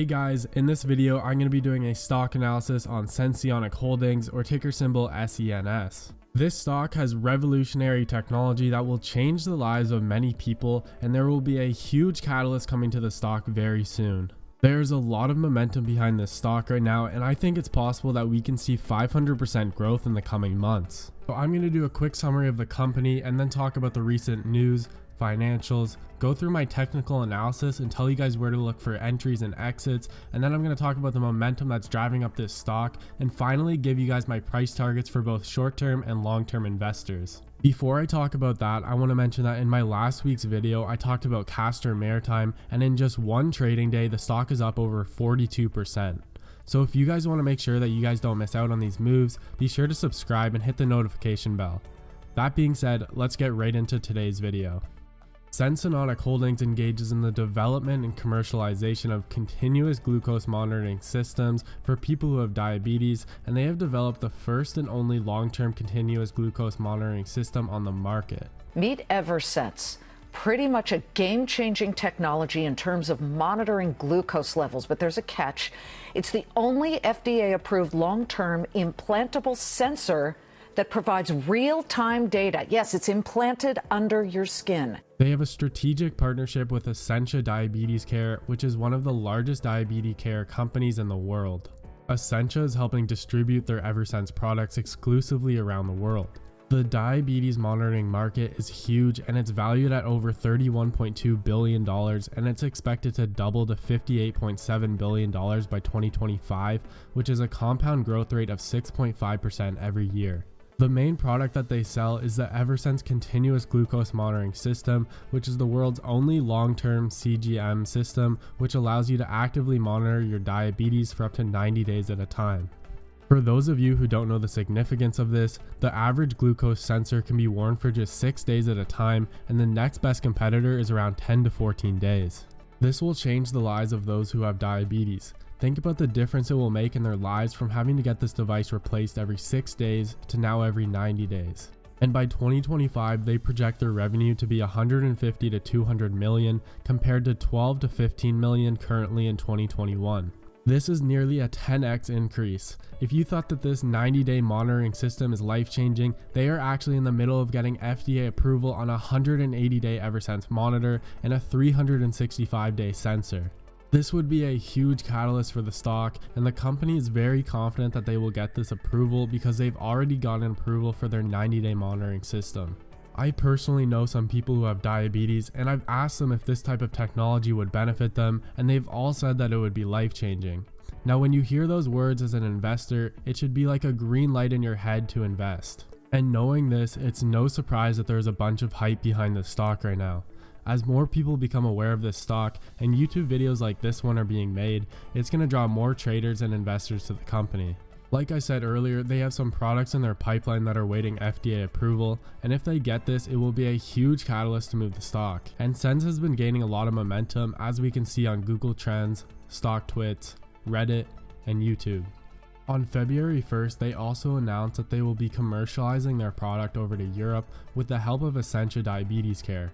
Hey guys, in this video I'm going to be doing a stock analysis on Senseonics Holdings, or ticker symbol SENS. This stock has revolutionary technology that will change the lives of many people, and there will be a huge catalyst coming to the stock very soon. There's a lot of momentum behind this stock right now, and I think it's possible that we can see 500% growth in the coming months. So I'm going to do a quick summary of the company and then talk about the recent news, financials, go through my technical analysis and tell you guys where to look for entries and exits, and then I'm going to talk about the momentum that's driving up this stock, and finally give you guys my price targets for both short-term and long-term investors. Before I talk about that, I want to mention that in my last week's video I talked about Castor Maritime, and in just one trading day the stock is up over 42%. So if you guys want to make sure that you guys don't miss out on these moves, be sure to subscribe and hit the notification bell. That being said, let's get right into today's video. Senseonics Holdings engages in the development and commercialization of continuous glucose monitoring systems for people who have diabetes, and they have developed the first and only long-term continuous glucose monitoring system on the market. Meet SENS, pretty much a game-changing technology in terms of monitoring glucose levels, but there's a catch. It's the only FDA-approved long-term implantable sensor that provides real-time data. Yes, it's implanted under your skin. They have a strategic partnership with Ascensia Diabetes Care, which is one of the largest diabetes care companies in the world. Ascensia is helping distribute their SENS products exclusively around the world. The diabetes monitoring market is huge, and it's valued at over $31.2 billion, and it's expected to double to $58.7 billion by 2025, which is a compound growth rate of 6.5% every year. The main product that they sell is the SENS Continuous Glucose Monitoring System, which is the world's only long-term CGM system, which allows you to actively monitor your diabetes for up to 90 days at a time. For those of you who don't know the significance of this, the average glucose sensor can be worn for just 6 days at a time, and the next best competitor is around 10 to 14 days. This will change the lives of those who have diabetes. Think about the difference it will make in their lives from having to get this device replaced every 6 days to now every 90 days. And by 2025, they project their revenue to be 150 to 200 million compared to 12 to 15 million currently in 2021. This is nearly a 10x increase. If you thought that this 90-day monitoring system is life-changing, they are actually in the middle of getting FDA approval on a 180-day SENS monitor and a 365-day sensor. This would be a huge catalyst for the stock, and the company is very confident that they will get this approval because they've already gotten approval for their 90-day monitoring system. I personally know some people who have diabetes, and I've asked them if this type of technology would benefit them, and they've all said that it would be life-changing. Now when you hear those words as an investor, it should be like a green light in your head to invest. And knowing this, it's no surprise that there's a bunch of hype behind this stock right now. As more people become aware of this stock and YouTube videos like this one are being made, it's going to draw more traders and investors to the company. Like I said earlier, they have some products in their pipeline that are waiting FDA approval, and if they get this, it will be a huge catalyst to move the stock. And SENS has been gaining a lot of momentum, as we can see on Google Trends, StockTwits, Reddit, and YouTube. On February 1st, they also announced that they will be commercializing their product over to Europe with the help of Ascensia Diabetes Care.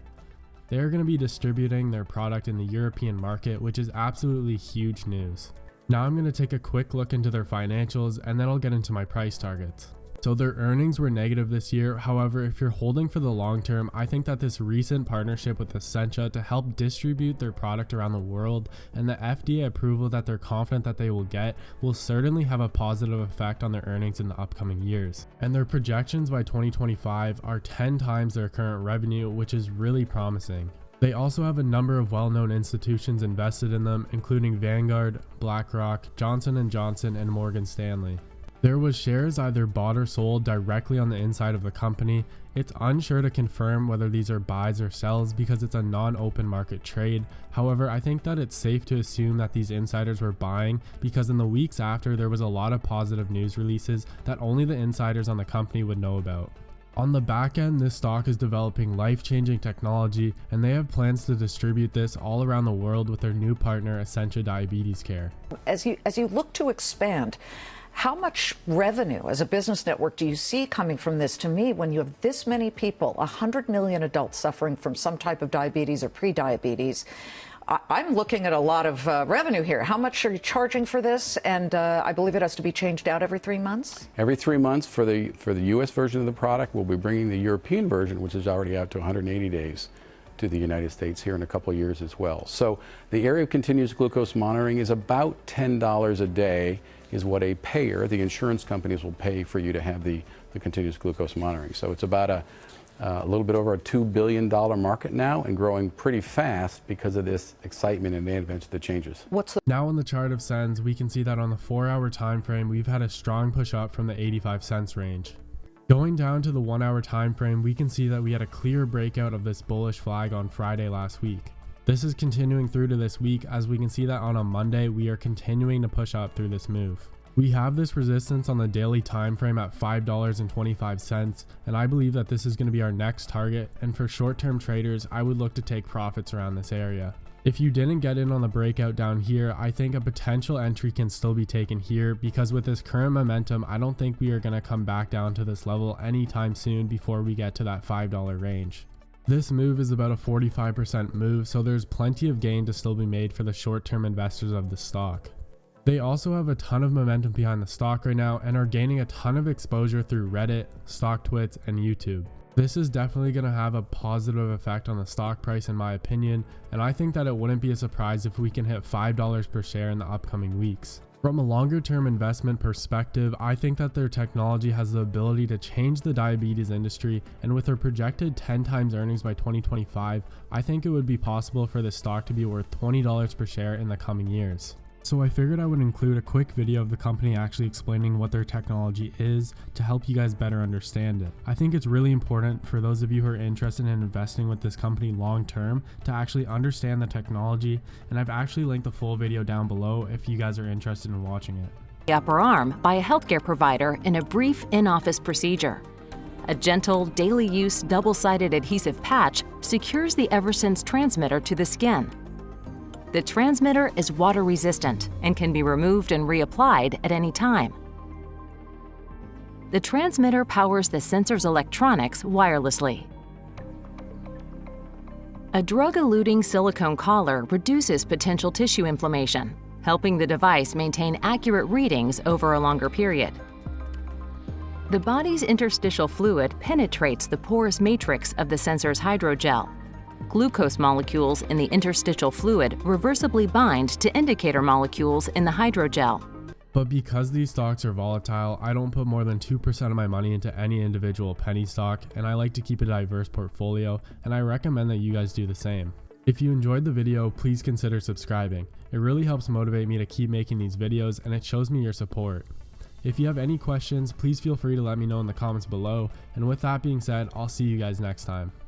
They are going to be distributing their product in the European market, which is absolutely huge news. Now I'm going to take a quick look into their financials, and then I'll get into my price targets. So their earnings were negative this year. However, if you're holding for the long term, I think that this recent partnership with Ascensia to help distribute their product around the world and the FDA approval that they're confident that they will get will certainly have a positive effect on their earnings in the upcoming years. And their projections by 2025 are 10 times their current revenue, which is really promising. They also have a number of well-known institutions invested in them, including Vanguard, BlackRock, Johnson & Johnson, and Morgan Stanley. There was shares either bought or sold directly on the inside of the company. It's unsure to confirm whether these are buys or sells because it's a non-open market trade. However, I think that it's safe to assume that these insiders were buying because in the weeks after there was a lot of positive news releases that only the insiders on the company would know about. On the back end, this stock is developing life-changing technology, and they have plans to distribute this all around the world with their new partner Ascensia Diabetes Care. As you look to expand, how much revenue as a business network do you see coming from this? To me, when you have this many people, 100 million adults suffering from some type of diabetes or pre-diabetes, I'm looking at a lot of revenue here. How much are you charging for this? And I believe it has to be changed out every 3 months? Every 3 months for the U.S. version of the product. We'll be bringing the European version, which is already out to 180 days, to the United States here in a couple of years as well. So the area of continuous glucose monitoring is about $10 a day is what a payer, the insurance companies, will pay for you to have the continuous glucose monitoring. So it's about a little bit over a $2 billion market now, and growing pretty fast because of this excitement and the advent of the changes. Now on the chart of SENS, we can see that on the 4-hour time frame, we've had a strong push up from the 85 cents range. Going down to the 1-hour time frame, we can see that we had a clear breakout of this bullish flag on Friday last week. This is continuing through to this week, as we can see that on a Monday, we are continuing to push up through this move. We have this resistance on the daily time frame at $5.25, and I believe that this is going to be our next target, and for short-term traders, I would look to take profits around this area. If you didn't get in on the breakout down here, I think a potential entry can still be taken here, because with this current momentum, I don't think we are going to come back down to this level anytime soon before we get to that $5 range. This move is about a 45% move, so there's plenty of gain to still be made for the short-term investors of the stock. They also have a ton of momentum behind the stock right now and are gaining a ton of exposure through Reddit, StockTwits, and YouTube. This is definitely going to have a positive effect on the stock price in my opinion, and I think that it wouldn't be a surprise if we can hit $5 per share in the upcoming weeks. From a longer term investment perspective, I think that their technology has the ability to change the diabetes industry, and with their projected 10 times earnings by 2025, I think it would be possible for this stock to be worth $20 per share in the coming years. So I figured I would include a quick video of the company actually explaining what their technology is to help you guys better understand it. I think it's really important for those of you who are interested in investing with this company long term to actually understand the technology, and I've actually linked the full video down below if you guys are interested in watching it. The upper arm by a healthcare provider in a brief in-office procedure. A gentle, daily use double-sided adhesive patch secures the SENS transmitter to the skin. The transmitter is water resistant and can be removed and reapplied at any time. The transmitter powers the sensor's electronics wirelessly. A drug-eluting silicone collar reduces potential tissue inflammation, helping the device maintain accurate readings over a longer period. The body's interstitial fluid penetrates the porous matrix of the sensor's hydrogel. Glucose molecules in the interstitial fluid reversibly bind to indicator molecules in the hydrogel. But because these stocks are volatile, I don't put more than 2% of my money into any individual penny stock, and I like to keep a diverse portfolio, and I recommend that you guys do the same. If you enjoyed the video, please consider subscribing. It really helps motivate me to keep making these videos, and it shows me your support. If you have any questions, please feel free to let me know in the comments below, and with that being said, I'll see you guys next time.